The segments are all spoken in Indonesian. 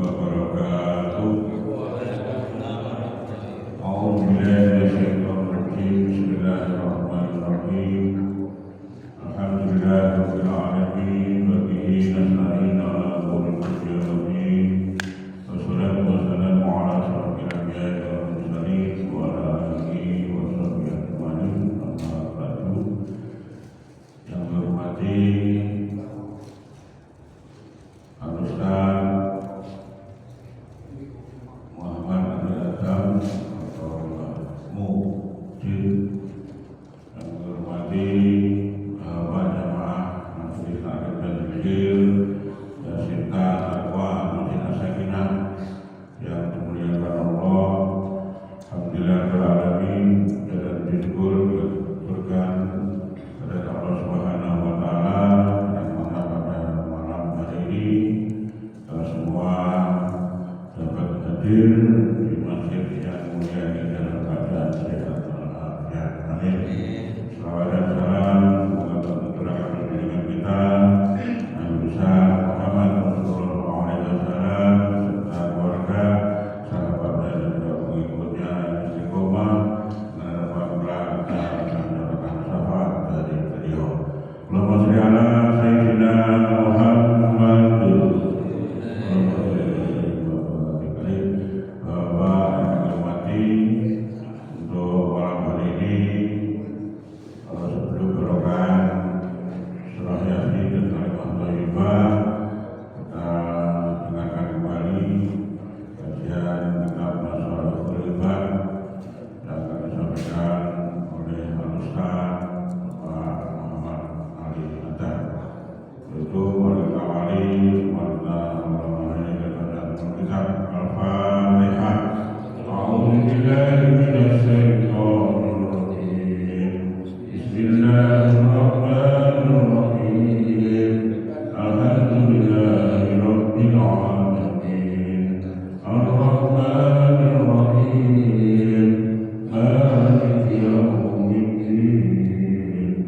wabarakatuh. A'udzubillahi Bismillahirrahmanirrahim. Alhamdulillahirabbil alamin wa bihi nasta'in ala umuri dunya. Wassalatu wassalamu ala asyrofil anbiya'i wal mursalin wa ala alihi wa sahbihi ajma'in. Amma ba'du. Yang berhormati Al-Ustaz Muhammad Abdul Adam atau Mujid, yang berhormati sahabat jamaah Masjid Taklim dan Zikir Yasinta Taqwa Masjid As-Sakinah yang dimuliakan Allah. Alhamdulillahirrahmanirrahim. Dan disyukur berkat kepada Allah Subhanahu wa Ta'ala yang mana pada malam hari ini kita semua dapat hadir di masjid yang mulia ini dalam keadaan sehat walafiat. Amin. Salawat dan salam semoga tercurahkan dengan kita Nabi besar Muhammad Rasulullah SAW serta keluarga, sahabat dan juga pengikutnya yang istiqomah menerapkan pelaksanaan dan syafaat dari beliau. Allahumma sholli ala sayyidina Muhammad. Bapak yang dihormati, untuk malam hari ini sebelum berokan surah Yasin dan kalimat thayyibah, kita dengarkan kembali kajian kitab Nasaihul Ibad yang akan disampaikan oleh Al-Ustaz Pak Muhammad Ali Haddad, yaitu Warga Wali Warga Ulama dan kitab Al-Fatihah. A'udzubillahi minasyaitonir rajim. Bismillahirrahmanirrahim. Alhamdulillahirabbil alamin. Ar-Rahmanir Rahim. Maliki yaumiddin.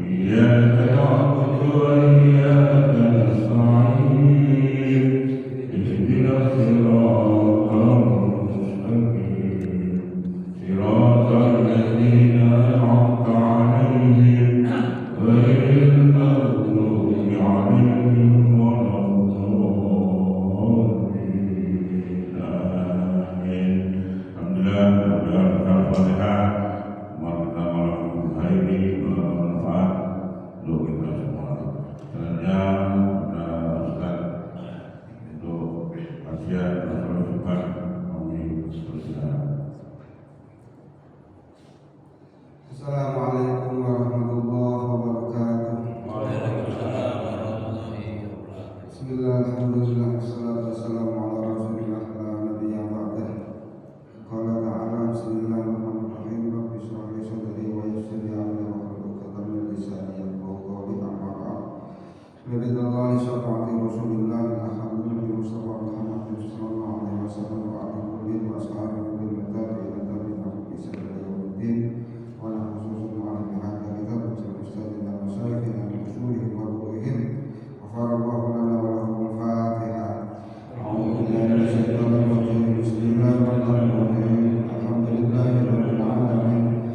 Iyyaka na'budu wa iyyaka nasta'in. Ihdinas siratal mustaqim. Siratal ladzina an'amta 'alaihim ghairil maghdubi 'alaihim waladdallin. Amin. Alhamdulillah, Al-Fatihah. Kita malam hari ini bermanfaat untuk kita semua. Selanjutnya pada Ustaz untuk kajian Nasaihul Ibad, kami persilakan. Assalamualaikum warahmatullahi wabarakatuh. Waalaikumsalam warahmatullahi wabarakatuh. Bismillah, alhamdulillah, wassalatu wassalamu ala rasulillah la nabiyya ba'dah. Qala ta'ala, bismillahirrahmanirrahim. Rabbi shrah li sadri wa yassir li amri wahlul 'uqdatam min lisani yafqahu qawli. Amma ba'd. Billahi syafa'ati rasulillah al-hamdulillah Mustafa Muhammad sallallahu alaihi wasallam wa ala alihi wa ashabihi bil mutabi'in tabi'in bi sabili yaumiddin. Wa khususun ala bihadza kitab ustadzina wa masyayikhina min usulihim wa furu'ihim. Ghafarallahu lana wa lahum al-Fatihah. A'udzu billahi minasyaitonir rajim. Bismillahirrahmanirrahim. Alhamdulillahirabbil alamin.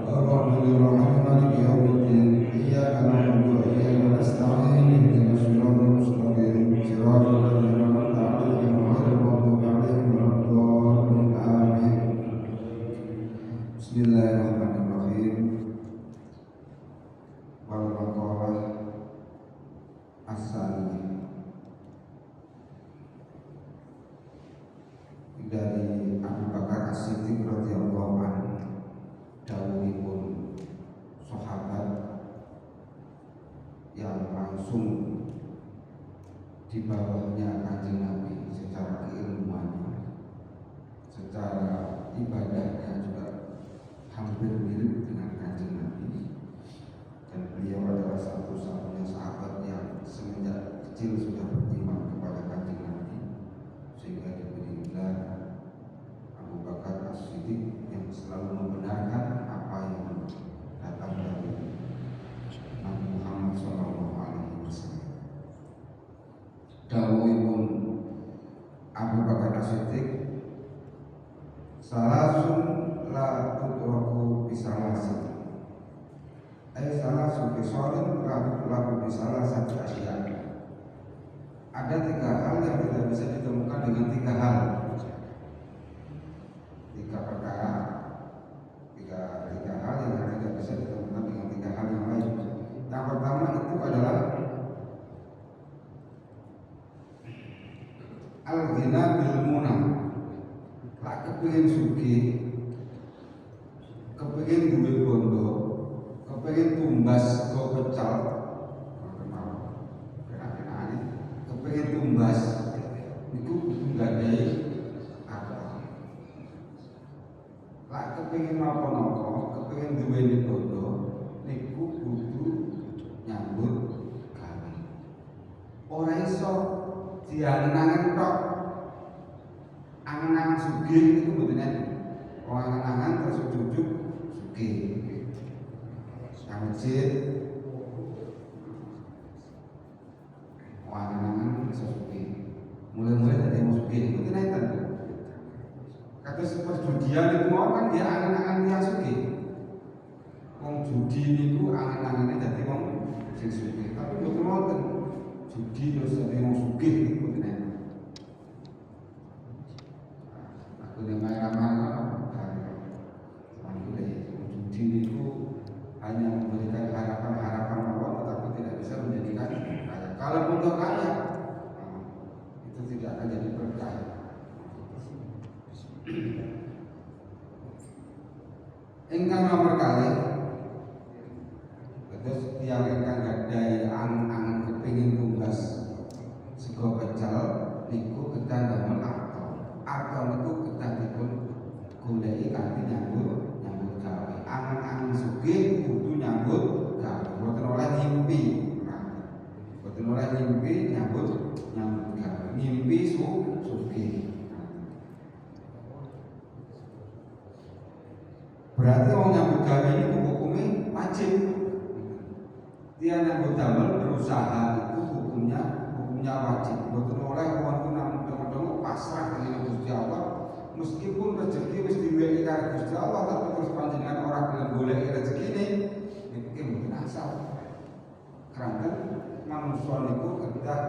Ar-Rahmanir Rahim. Maliki yaumiddin. Iyyaka na'budu wa iyyaka nasta'in. Ihdinas siratal mustaqim. Siratal ladzina an'amta 'alaihim ghairil maghdubi 'alaihim waladdallin. Amin. Bismillahirrahmanirrahim. Wal maqalah as-sani dari Abu Bakar As-Siddiq radhiyallahu anhu, dawuhipun sahabat yang langsung di bawahnya Kanjeng Nabi secara keilmuannya, secara ibadahnya juga hampir mirip dengan Kanjeng Nabi, dan beliau adalah satu-satunya sahabat yang semenjak kecil sudah beriman kepada Kanjeng Nabi, sehingga diberi gelar Abu Bakar As-Siddiq yang selalu membenarkan apa yang datang dari Nabi Muhammad SAW. Dawuhipun asidik salasun la tudraku bisalasin. Salasun bisolin la tudraku bisalasati asya. Ada 3 hal yang tidak bisa ditemukan dengan 3 hal, 3 perkara, 3 hal yang tidak bisa ditemukan dengan 3 hal yang lain. Yang pertama itu adalah al-ghina bil muna. Lak kepengin sugih, kepengin duwe bondo, kepengin tumbas go pecal, kepengin tumbas niku kudu gandhei akal. Lak kepengin napa-napa, kepengin duweni bondo niku kudu nyambut gawe. Ora iso diangen-angen tok. Angen-angen sugih itu mboten enten. Wong angen-angen terus ujug-ujug sugih. Nang masjid angen-angen iso sugih. Mulai-mulai dadi wong sugih mboten enten. Kados perjudian niku mau kan ya angen-angen tiyang sugih. Wong judi niku angen-angene dadi wong sing sugih. Tapi mboten wonten judi terus dadi wong sugih niku mboten enten. Dengan ramah-ramah judi itu hanya memberikan harapan-harapan Allah, tetapi tidak bisa menjadikan kaya. Kalau untuk kaya, itu tidak akan jadi berkah. Ingkang nomor kali, terus tiang ingkang gadai angen-angen kepingin tugas sego pecel niku kedah damel atau niku kedah dipun goleki kanthi nyambut gawe. Angen-angen sugih kudu nyambut gawe. Mboten oleh ngimpi. Mboten oleh ngimpi nyambut gawe. Ngimpi sugih. Berarti wong nyambut gawe ini hukumnya wajib. Dia nyambut damel berusaha itu hukumnya wajib. Mboten oleh wong namung pasrah dengan Gusti Allah, meskipun rezeki wis diwehi karo Gusti Allah, tapi terus panjenengan ora gelem goleki rezekine, iki mboten asal. Karena manusia niku kedah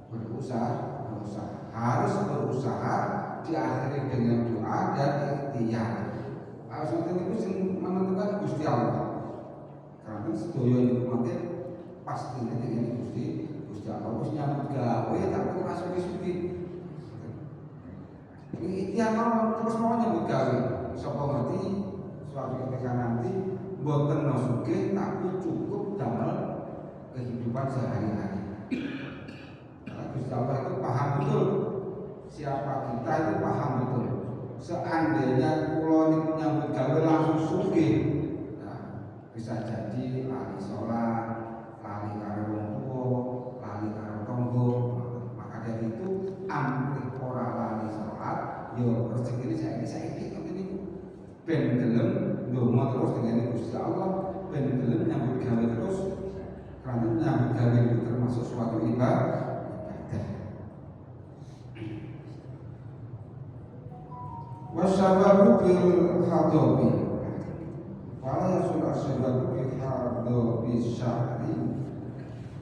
berusaha, harus berusaha diakhiri dengan doa dan ikhtiar. Harus niku sing menentukan Gusti Allah. Karena sedaya niku mangke pasti dengan Gusti Allah wis nyambut gawe tapi ora suwi-suwi. Ikhtiar terus mau nyambut gawe. Sapa ngerti suatu ketika nanti boten sugih tapi cukup damel kehidupan sehari-hari. Karena Gusti Allah itu paham betul siapa kita, itu paham betul. Seandainya kula niku nyambut gawe langsung sugih, nah, bisa jadi lali sholat, lali karo wong tuwa, lali karo tangga. Maka dari itu amrih ora lali sholat, yo rezeki saiki ngene niku. Ben gelem ndonga terus dengan Gusti Allah, ben gelem nyambut gawe terus. Karena nyambut gawe itu termasuk suatu ibadah. Wasababu bil hadabi wala yasul asababu bil hadabi syahri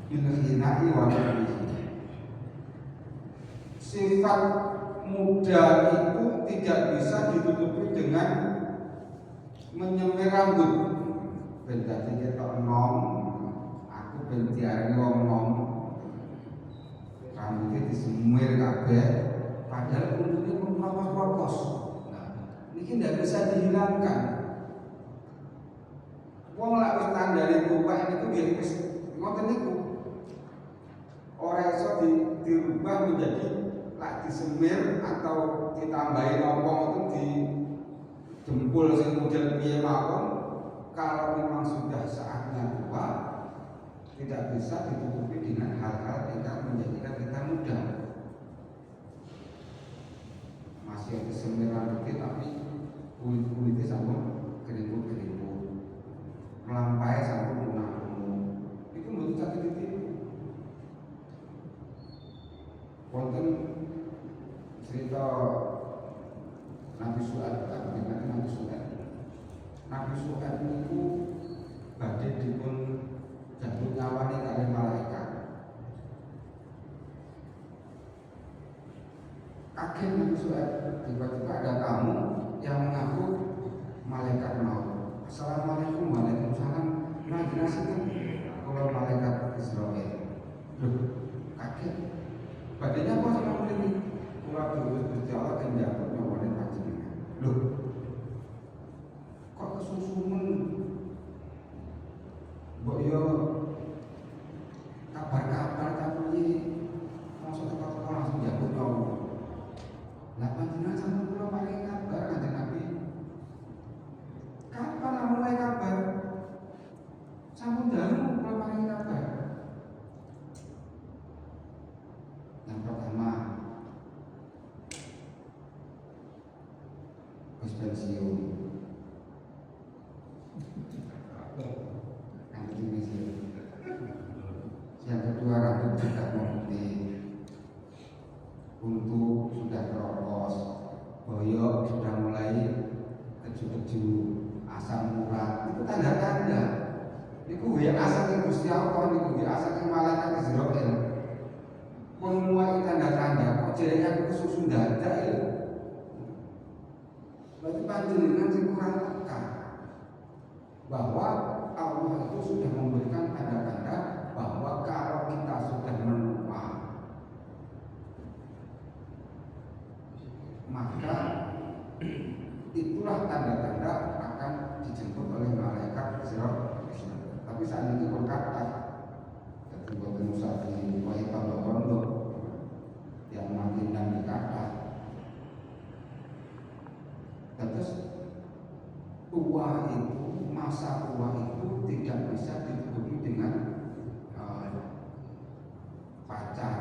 bil hinai wa nabihi. Sifat muda itu tidak bisa ditutupi dengan menyemir rambut. Ben dadi ketok enom, aku ben diarani wong enom. Rambutnya disemir kabeh padahal kuntune pun propos-propos. Ini tidak bisa dihilangkan. Wong lak wis tandane tuwek niku nggih wis ngoten niku. Ora iso dirubah menjadi lak disemir atau ditambahi napa ngoten di jempul sing model piye mawon. Kalau memang sudah saatnya tua, tidak bisa ditutupi dengan hal-hal yang menjadikan kita muda. Masih ada sembilan detik tapi kulit-kulitnya sama keriput-keriput, melampai sama lunak-lunak. Itu mboten saged ditiru. Wonten cerita Nabi Su'aib, Nabi Su'aib itu badhe dipun jabut nyawani kalian malaikat. Kaget Nabi Su'aib, tiba-tiba ada tamu yang mengaku malaikat maut. Assalamualaikum, waalaikumsalam. Nah jelaskan kalau malaikat Israel. Loh, kaget. Badannya apa sama ini? Kurang terus berjalan dan jatuh nyawani panjenengan. Loh, kok kesusumen? Mbok yo kabar-kabar tapi langsung teko-teko langsung jatuh nyawa. Lah panjenengan sampun kula paringi kabar Kanjeng Nabi. Kapan mulai kabar? Sampun dalem kula paringi kabar. Yang pertama, wis pensiun. Yang kedua, rambut sudah memutih, untuk sudah keropos, boyok sudah mulai keju-keju, asam urat. Itu tanda-tanda. Itu ya asam yang Gusti Allah, itu ya asam yang malaikat Israel. Menguai tanda-tanda. Kok jadinya aku kesusun dada ya? Berarti panjenengan sih kurang peka bahwa Allah itu sudah memberikan tanda-tanda bahwa kalau kita sudah menua, maka itulah tanda-tanda akan dijemput oleh malaikat Israel. Tapi saat ini berkata, jadi buat Musa di Wahita Lokondo yang makin dan dikata. Terus tua itu, masa tua itu tidak bisa ditutupi dengan pacar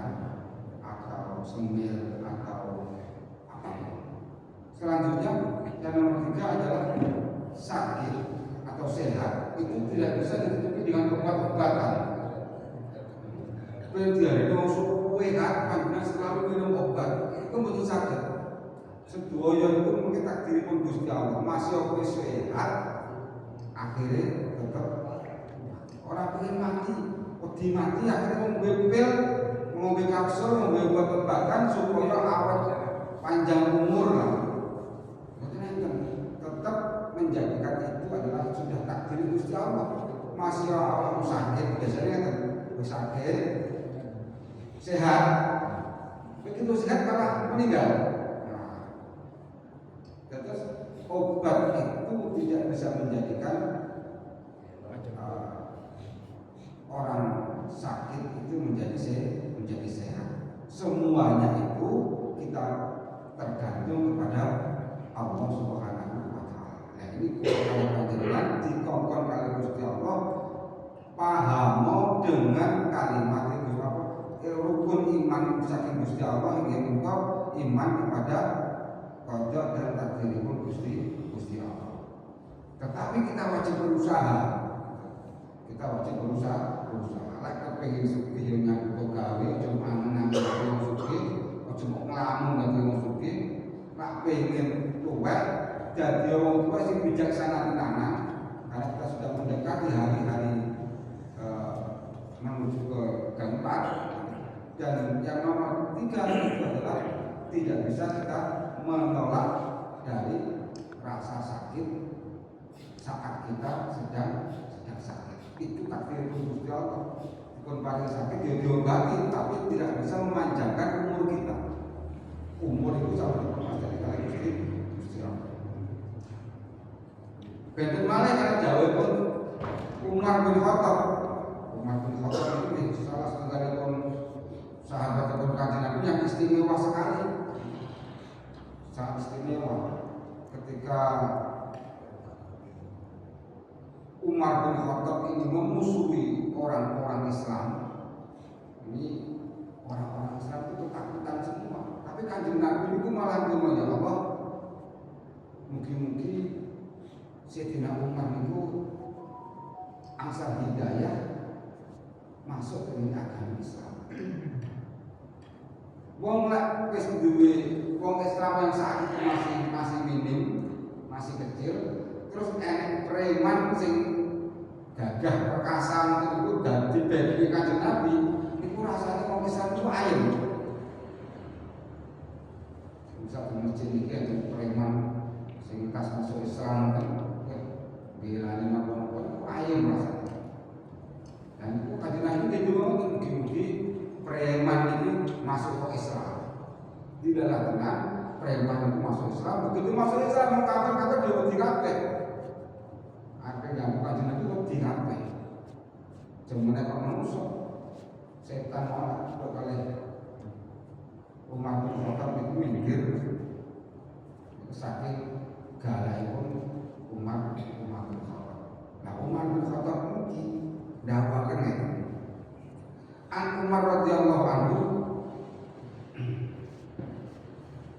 atau semil atau apapun. Selanjutnya yang nomor 3 adalah sakit atau sehat itu tidak bisa ditutupi dengan obat-obatan. Dia itu sehat, karena selalu minum obat itu betul sakit. Sedoyo itu mungkin takdiripun Gusti Allah masih oke sehat, akhirnya tetap orang pengen mati, wedi mati akhirnya ngombe kapsul, ngombe obat-obatan supaya awet panjang umur lah. Tetap menjadikan itu adalah sudah takdir Gusti Allah. Masih awak sakit, biasanya kan sakit, sehat, begitu sehat malah meninggal. Terus obat itu tidak bisa menjadikan orang sakit itu menjadi sehat. Semuanya itu kita tergantung kepada Allah Subhanahu wa Ta'ala. Nah ini kalau panjenengan dikongkon kali Gusti Allah, pahamo dengan kalimat itu apa? Rukun iman saking Gusti Allah ingin engkau iman kepada qada dan takdiripun Gusti Allah. Tetapi kita wajib berusaha. Lek kepengin sugih nyambut gawe aja mangan wong sugih, aja mok nglamun dadi wong sugih. Lek pengin tuwek dadi wong tuwa sing bijaksana tenanan, karena kita sudah mendekati hari-hari menuju ke keempat. Dan yang nomor 3 itu adalah tidak bisa kita menolak dari rasa sakit saat kita sedang sakit. Itu takdir Gusti Allah. Bukan paling sakit dia diobati, tapi tidak bisa memanjangkan umur kita. Umur itu sama dengan kali Gusti Allah. Bentuk malah karena jauh pun Umar bin Khattab ini salah satu pun sahabat ataupun Kanjeng Nabi yang istimewa sekali. Sangat istimewa ketika Umar bin Khattab ini memusuhi orang-orang Islam. Ini orang-orang Islam itu ketakutan semua. Tapi Kanjeng Nabi itu malah bilang, ya Allah, mungkin Sayyidina Umar itu angsal hidayah masuk ke agama Islam. Wong lek wis duwe wong Islam yang saat itu masih minim, masih kecil, terus enek preman sing gagah perkasa itu dadi bagi Kanjeng Nabi, iku rasane wong Islam itu ayem. Bisa di masjid iki ada preman sing kas masuk Islam kan bilane napa-napa ayem rasane. Dan itu Kanjeng Nabi itu mugi-mugi preman ini masuk ke Islam. Tidaklah tenang, preman itu masuk Islam. Begitu masuk Islam, kafir-kafir dia wedi kabeh. Akhirnya yang Kanjeng Nabi wedi kabeh. Jemene kok manusa. Setan ora kali Umar bin Khattab itu minggir saking galaipun Umar bin Khattab. Nah Umar bin Khattab mungkin dakwaken itu. An Umar radhiyallahu anhu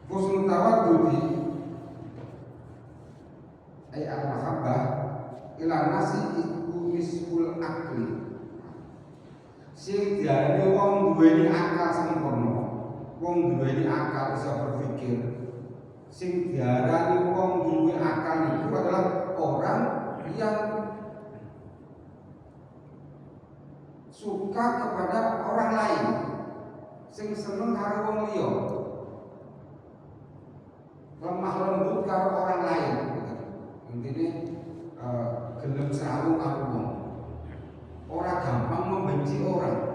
husnul tawaddudi ay al-mahabbah ila nasi iku nisful akli. Sing diarani wong duweni akal sempurna, wong duweni akal bisa berpikir. Sing diarani wong duwe akal itu adalah orang yang suka kepada orang lain, sing seneng karo wong liya, lemah lembut karo orang lain. Intine gelem selalu karo wong, ora gampang membenci orang.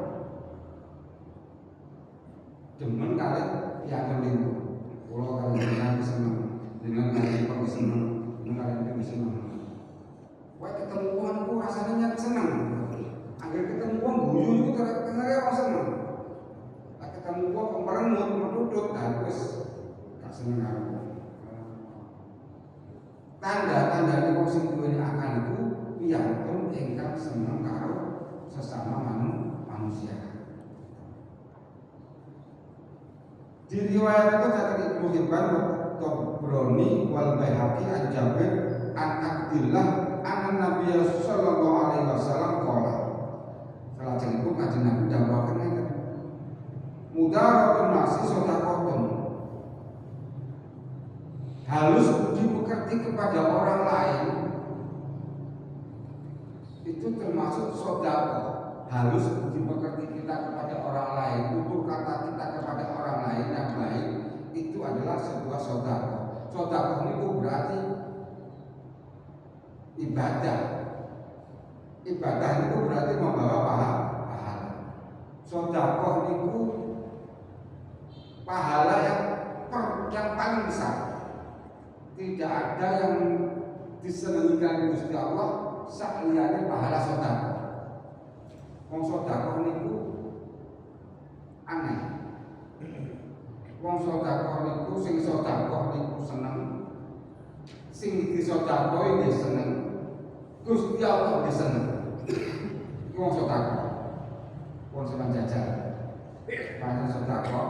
Demen kali piagam itu, kalau kalian nanti seneng, dengan kalian pergi seneng, dengan kalian pergi seneng. Wah ketemuanku rasanya seneng. Agar ketemu wong guyu itu terkenalnya orang seneng. Tak ketemu wong merengut, merudut, dan wis gak seneng aku. Tanda-tanda wong sing duweni akal itu piyantun ingkang seneng karo sesama manusia. Di riwayat itu kata Ibnu Hibban, Tabrani wal Baihaqi an Jabir an Abdillah an Nabi sallallahu alaihi wasallam qala. Lajeng iku Kanjeng Nabi dawuhaken ngeten. Mudaratun nasi sedekahun. Halus dipekerti kepada orang lain itu termasuk sedekah. Halus dipekerti kita kepada orang lain, tutur kata kita kepada orang lain yang baik itu adalah sebuah sedekah. Sedekah itu berarti ibadah. Ibadah itu berarti membawa pahala. Sedekah itu pahala yang paling besar. Tidak ada yang disenengikan Gusti Allah saliyane pahala sedekah. Wong sedekah niku aneh. Wong sedekah niku sing sedekah niku seneng. Sing disedekahi nggih seneng. Gusti Allah nggih seneng. Wong sedekah. Wong seneng jajan. Panjen sedekah.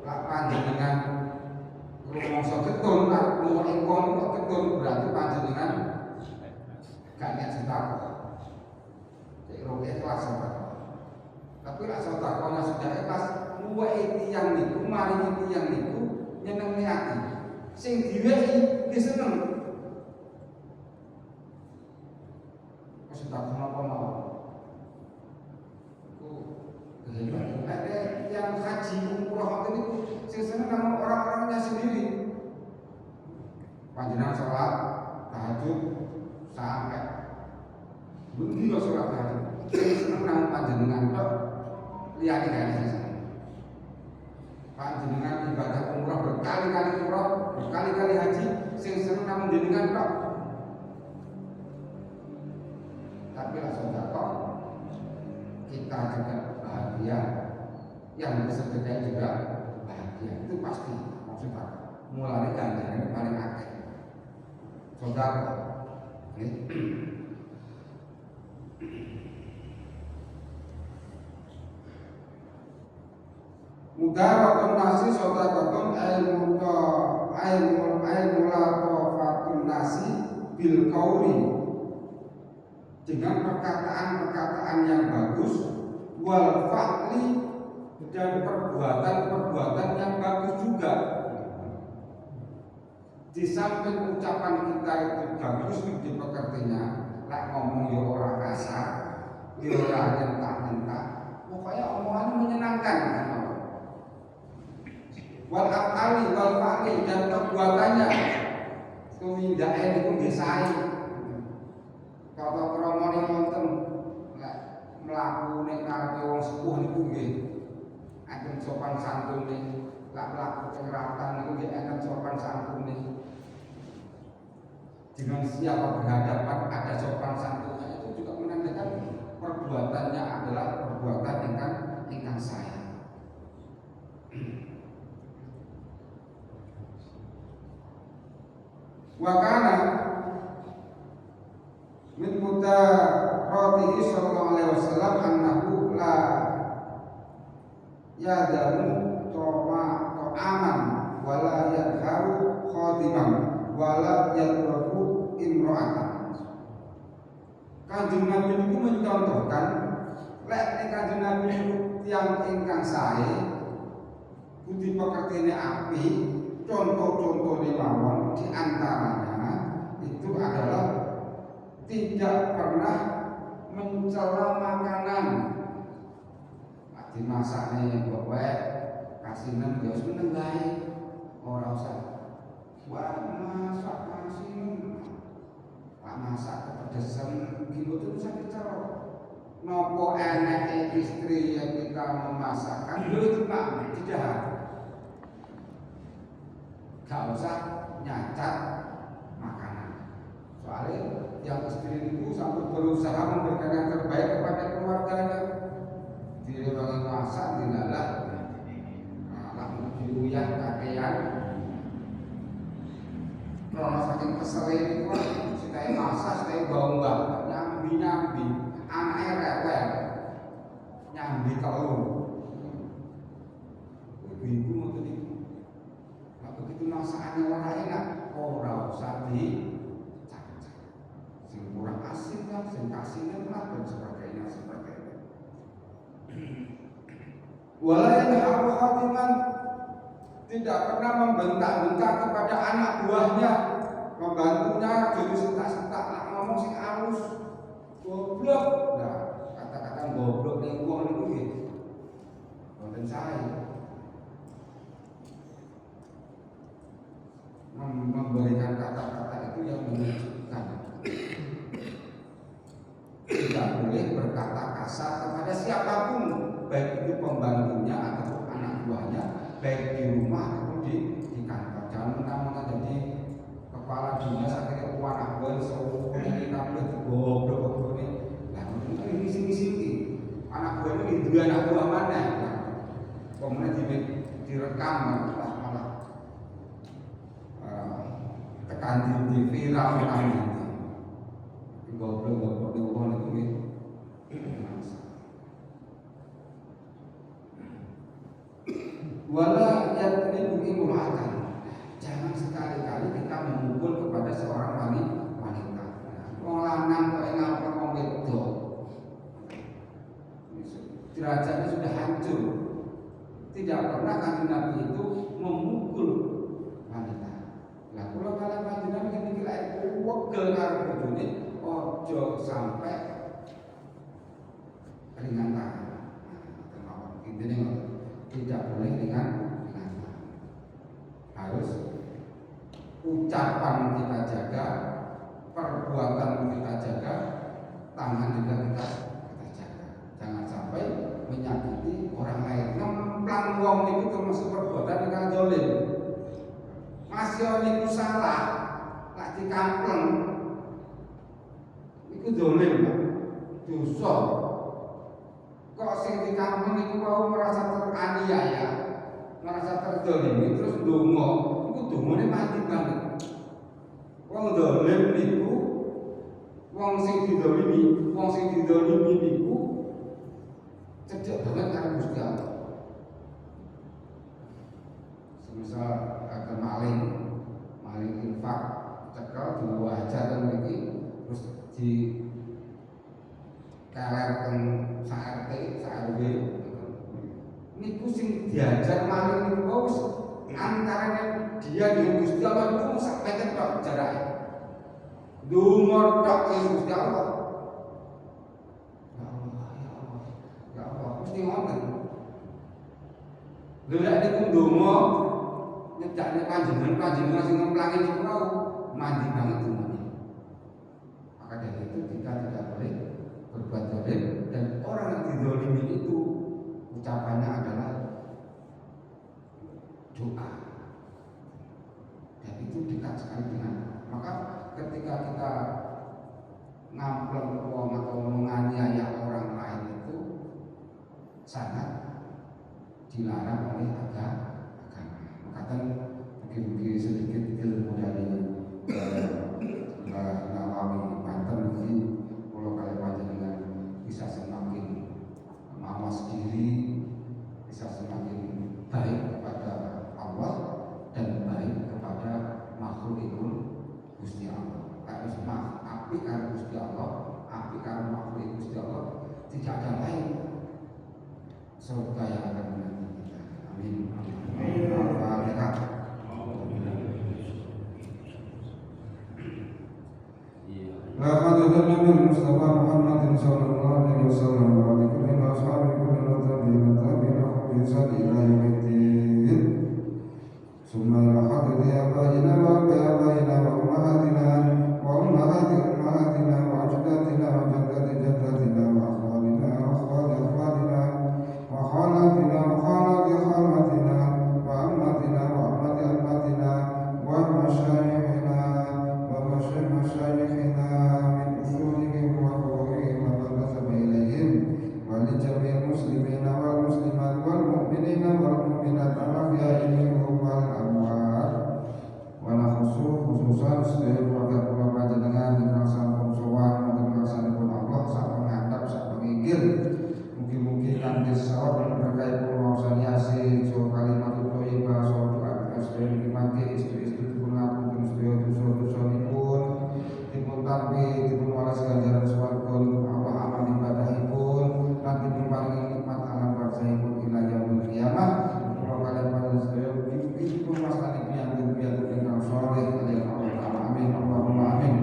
Lak panjenengan rumangsa ketun, rumah engkon kok ketun berarti panjenengan gak niat sedekah. Roh ikhlas sedekah. Tapi lak sedekahnya sudah ikhlas, muwai tiyang niku, maringi tiyang niku nyenengi ati. Sing diwehi ki seneng. Sedekah napa mawon. Iku kehebatan. Ada yang haji umroh niku sing seneng nama orang-orangnya sendiri. Panjenengan salat tahajud sampai bendi kok salat tahajud. Seneng nang panjenengan tok liyane gak seneng. Panjenengan ibadah umrah berkali-kali umrah, berkali-kali haji, sing seneng nang panjenengan tok. Tapi lah sedekah kita juga bahagia, yang bersedekah juga bahagia. Itu pasti maksudnya. Mulai ganjarannya paling akeh. Sedekah. Mudaratun nasi sedekahun mulaqafatun nasi bil qauli, dengan perkataan-perkataan yang bagus, wal fa'li dan perbuatan-perbuatan yang bagus juga. Di samping ucapan kita itu bagus dipekertinya, lek ngomong ya ora kasar, ya ora nyentak-nyentak, pokoknya omongannya menyenangkan kan. Wal afali wal fa'li dan perbuatannya tumindake niku nggih sae. Kata kromone wonten lek mlaku ning ngarepe wong sepuh niku nggih enten sopan santune, lek mlaku teng ratan niku nggih enten sopan santune. Dengan siapa berhadapan ada sopan santunnya itu juga menandakan perbuatannya adalah perbuatan ingkang sae. Wa kana min mutaratihi sallallahu alaihi wasallam annahu la yadamu ta'aman wala yadharu khadiman wala yadrabu imra'atan. Kanjeng Nabi niku mencontohkan lek nek Kanjeng Nabi niku tiyang ingkang sae budi pekertine apik. Contoh-contohnya mawon di antaranya itu adalah tidak pernah mencela makanan. Dimasakne bawek kasinen ya seneng bae. Ora usah wah masak kasinen. Pak masak kepedesan gitu terus sakit cara. Nopo enake istri yang kita memasakkan itu Pak tidak. Gak usah nyacat makanan. Soalnya yang istri itu sampai berusaha memberikan yang terbaik kepada keluarganya. Direwangi masak, dilalah, lalu diuyah kakean. Kalau saking keselin itu, saya masak, saya bau-bau, nyambi, anaknya rewel, nyambi telur. Ibu mau tadi. Begitu masakannya orang enak, orang usah dicacah. Sing kurang asin lah, sing kasihnya lah dan sebagainya. Walau yang khatiman tidak pernah membentak-bentak kepada anak buahnya, membantunya jadi sentak-sentak, nak ngomong sing halus, goblok. Nah, kata-kata goblok ning wong niku nggih. Wonten sae. Memberikan kata-kata itu yang menyejukkan. Tidak boleh berkata kasar kepada siapapun, baik itu pembantunya ataupun anak buahnya, baik di rumah ataupun di kantor. Jangan mentang-mentang jadi kepala dinas akhirnya anak buah seorang ini kabeh goblok ini. Lah ini misi-misi anak buah ini dua anak buah mana? Kemudian direkam malah tekan di viral nanti. Goblok di uang itu wala yadribu imra'atan. Jangan sekali-kali kita memukul kepada seorang wanita. Wong lanang kok ngapa wong wedok. Derajatnya sudah hancur. Tidak pernah Kanjeng Nabi itu memukul wanita. Lah kula kala panjenengan kan iki lek wegel karo bojone ojo sampai ringan tangan. Intinya tidak boleh ringan tangan. Harus ucapan kita jaga, perbuatan kita jaga, tangan juga kita jaga. Jangan sampai menyakiti orang lain. Ngemplang wong itu termasuk perbuatan yang zalim. Masih orang itu salah, lak dikampleng. Iku zalim, dosa. Kok sing dikampleng iku mau merasa teraniaya, merasa terzalimi terus ndonga, iku dongane mati banget. Wong zalim niku wong sing dizalimi niku cedek banget karo Gusti Allah. Semisal akan maling infak cekel dua aja kan iki terus di kelerken sa RT, sa RW. Ini diajar maling itu wis antarane dia dengan Gusti Allah itu sak meter tok jarake. Dungo tok dengan Gusti Allah. Ya Allah, mesti ngoten. Lha nek niku ndonga nyedakne panjenengan sing ngemplangi niku mau mandi banget semuanya. Maka dari itu kita tidak boleh berbuat zalim dan orang yang dizalimi itu ucapannya adalah doa. Dan itu dekat sekali dengan. Maka ketika kita ngampleng uang atau menganiaya orang lain itu sangat dilarang oleh agama. Maka mungkin sedikit ilmu dari Nawawi Banten mungkin kalau kalian panjenengan bisa semakin mawas diri, bisa semakin baik kepada Allah dan baik kepada makhlukul Gusti Allah. Harus api karo Gusti Allah, api karo makhluk Gusti Allah, tidak ada lain surga yang akan menanti kita. Amin. Al-Fatihah. لقد كلم المصطفى محمد صلى الله عليه وسلم وعلى كل اصحاب كل تابعين بإحسان إلى يوم الدين ثم إلى حضرة آبائنا وآبائنا وأمهاتنا وأمهات أمهاتنا وأجدادنا وجدات جداتنا وأخوالنا وأخوال أخوالنا وخالاتنا وخالات خالاتنا وأمتنا وأمة أمتنا ومشايخنا ومشايخنا من أصولهم وفروعهم ومن نسب إليهم ولجميع المسلمين والمسلمات والمؤمنين والمؤمنات الأحياء منهم والأموات ونخص خصوصا keluarga panjenengan ingkang sampun sowan wonten ngarsanipun Allah sampun ngandhap sampun inggil mugi-mugi kanthi sawab berkait purwaosan yasin so kalimat thayyibah so doa sedaya mangke istri-istri dipun ngapunten sedaya dosa-dosanipun dipun tampi dipun waras ganjaran swarga Allah amal ibadahipun lan dipun paringi nikmat alam barzahipun ila yaumil qiyamah kula kaliyan panjenengan sedaya mugi dipun wastani piyantu-piyantu ingkang saleh kaliyan Allah taala amin Allahumma amin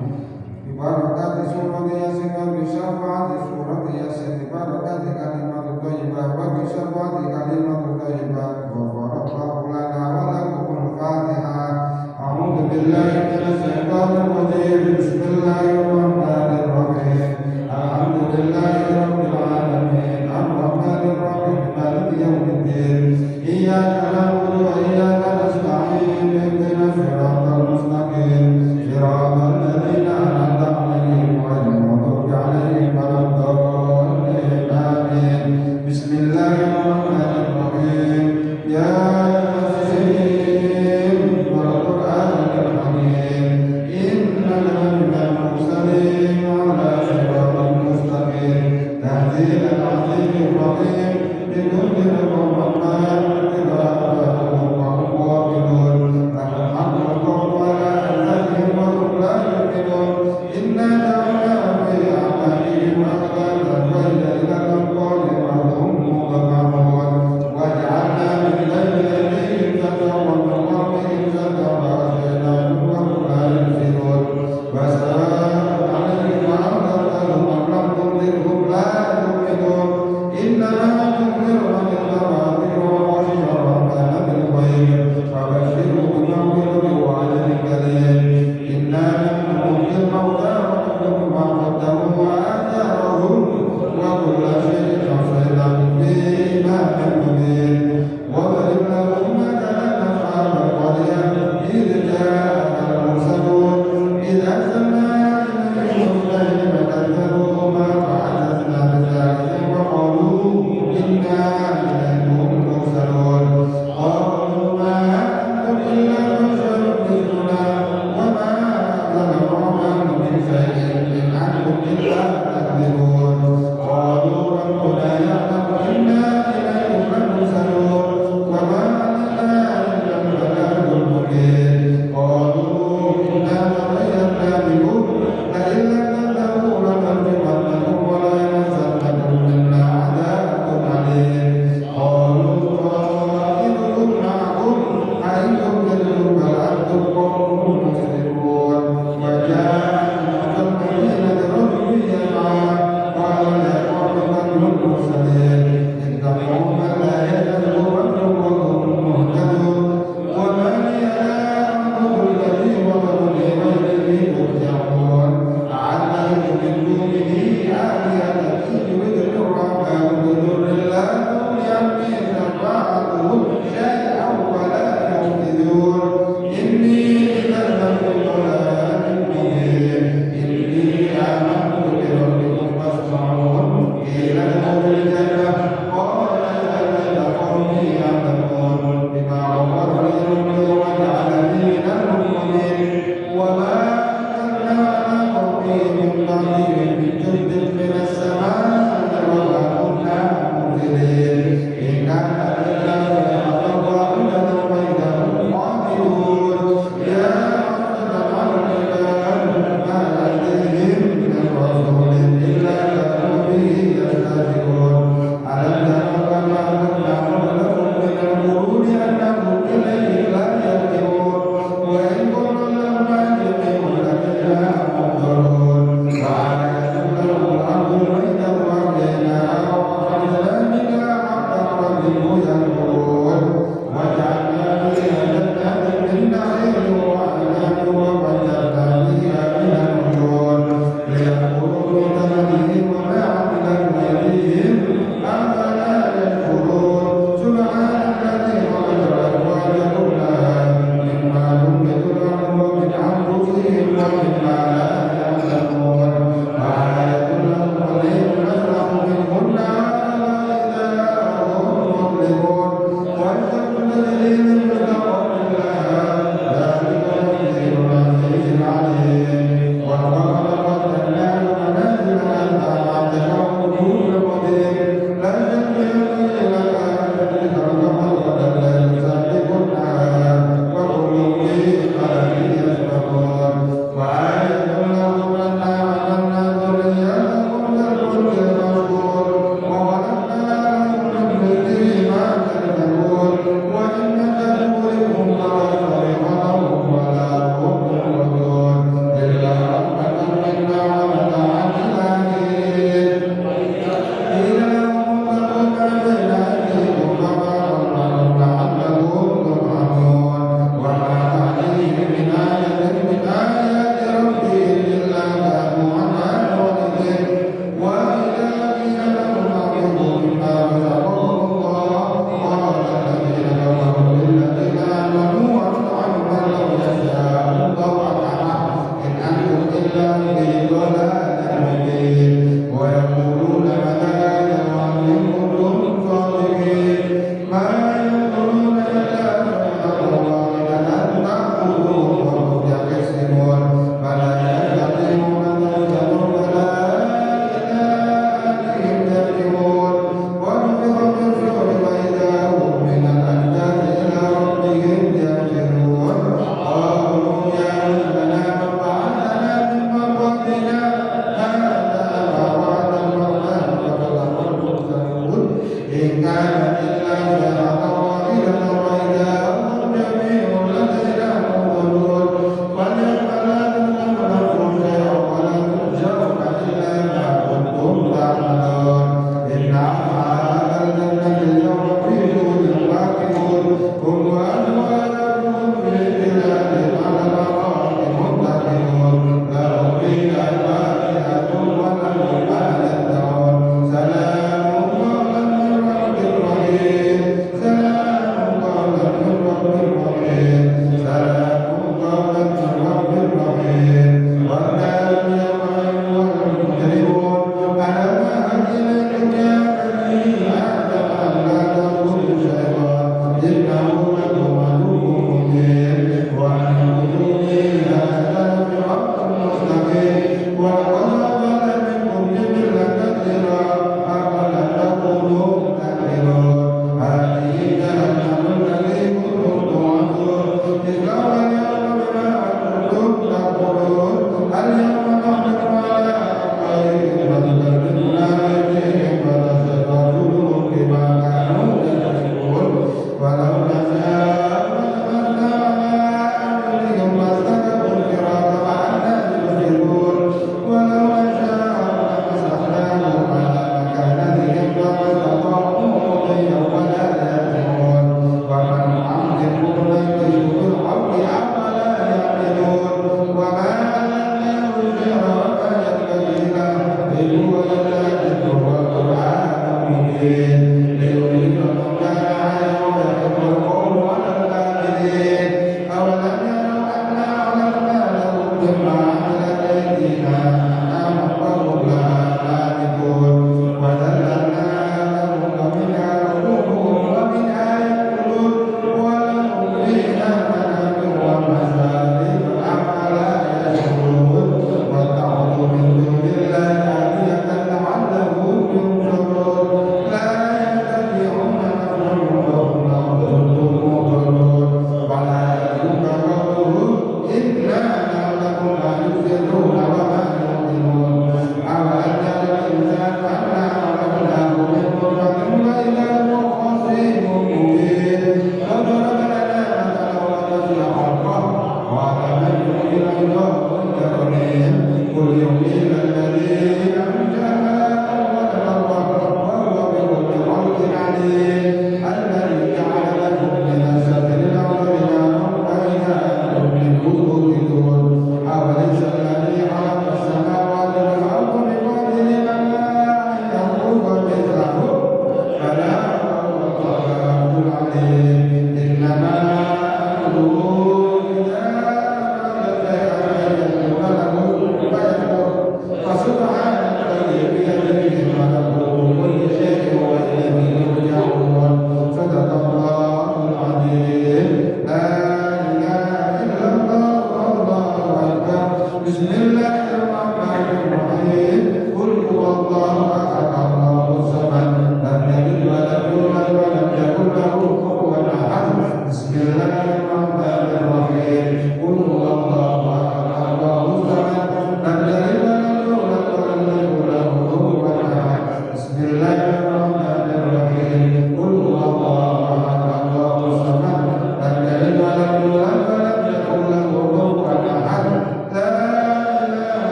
bibarakati surati yasin wa bisyafaati surati yasin bibarakati kalimat thayyibah wa bisyafaati kalimat thayyibah wa barakallahu lana wa lakum al-fatihah a'udzu billahi minasy syaithanir rajim bismillahirrahmanirrahim alhamdulillahi rabbil alamin arrahmanir rahim maliki yaumiddin iyyaka na'budu wa iyyaka nasta'in ihdinas siratal mustaqim siratal ladzina an'amta 'alaihim ghairil maghdubi 'alaihim waladdallin amin bismillahirrahmanirrahim ya yasin wal qur'anil hakim innaka minal mursalin 'ala siratal mustaqim tanzilal 'azizir rahim bikulli rahman إنما تنذر من يظلمون ويتقوا الذين يتقون الله ذلك تنزيل العزيز العليم ولقد قدرناه منازل حتى تشاء كل قدير لا شك الذين كانوا خلق لا يسبق النهار وكل في فلك يسبحون وآية لهم أنا حملنا ذريتهم كالفلك المشحون وخلقنا لهم من مثله ما تركبون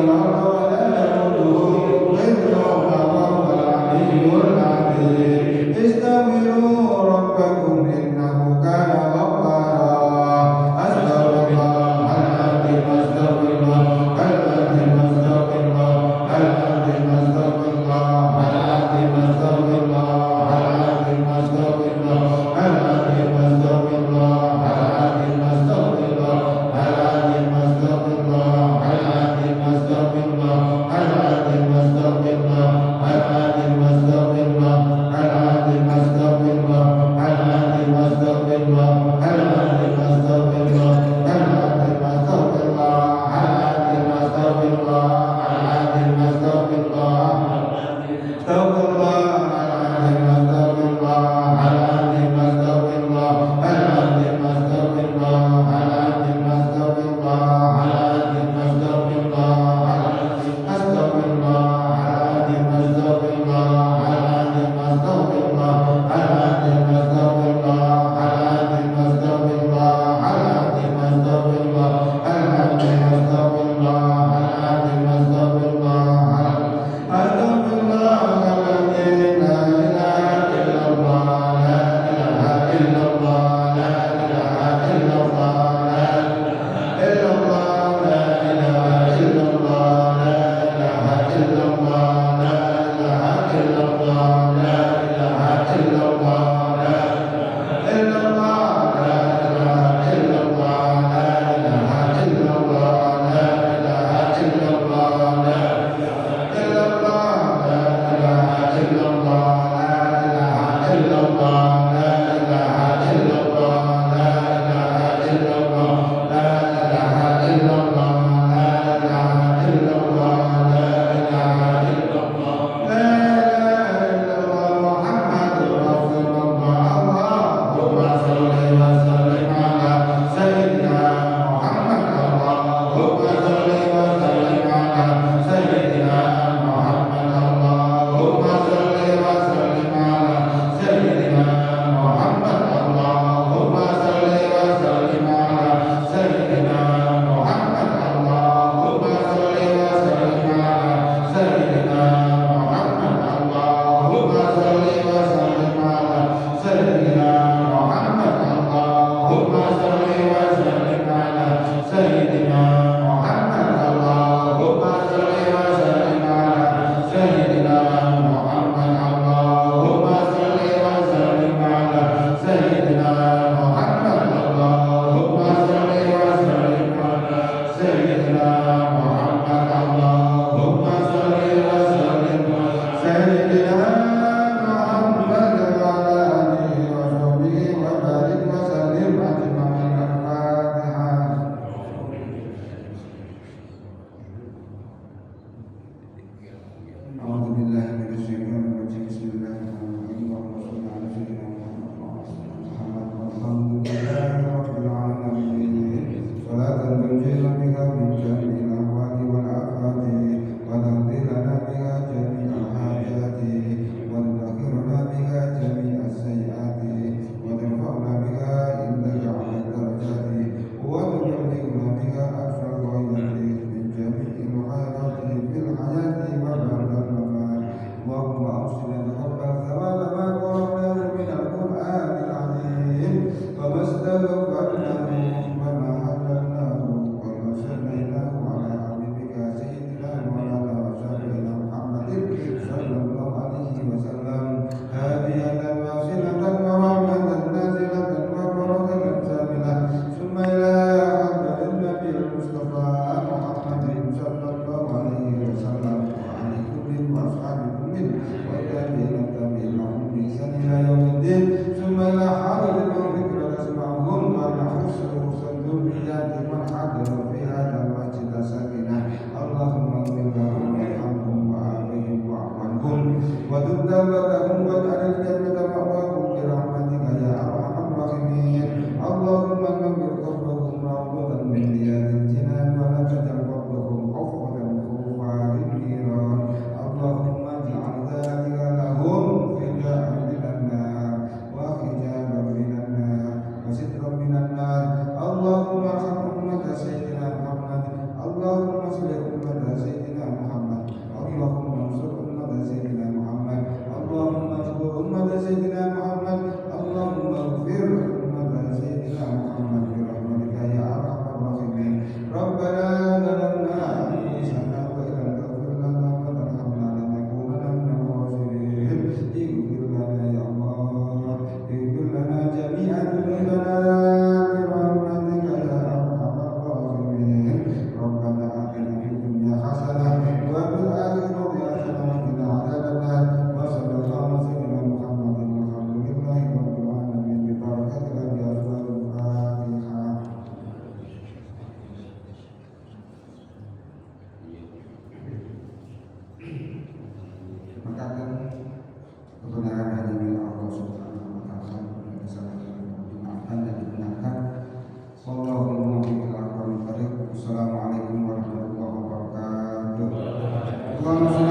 الأرض ولا يئوده حفظهما وهو العلي العظيم استغفروا ربكم إنه كان غفارا أستغفر الله العظيم أستغفر الله العظيم أستغفر الله العظيم أستغفر الله العظيم أستغفر الله العظيم أستغفر الله العظيم أستغفر الله العظيم أستغفر الله العظيم أستغفر الله العظيم أستغفر الله العظيم أستغفر الله العظيم أستغفر الله العظيم أستغفر الله العظيم أستغفر الله العظيم أستغفر الله العظيم أستغفر الله العظيم أستغفر الله العظيم أستغفر الله استغفر الله العظيم أستغفر الله العظيم أستغفر الله العظيم أستغفر الله العظيم أستغفر الله العظيم أستغفر الله العظيم أستغفر الله العظيم أستغفر الله العظيم أستغفر الله العظيم أستغفر الله العظيم أستغفر الله العظيم أستغفر الله العظيم أستغفر الله العظيم Allahumma shalli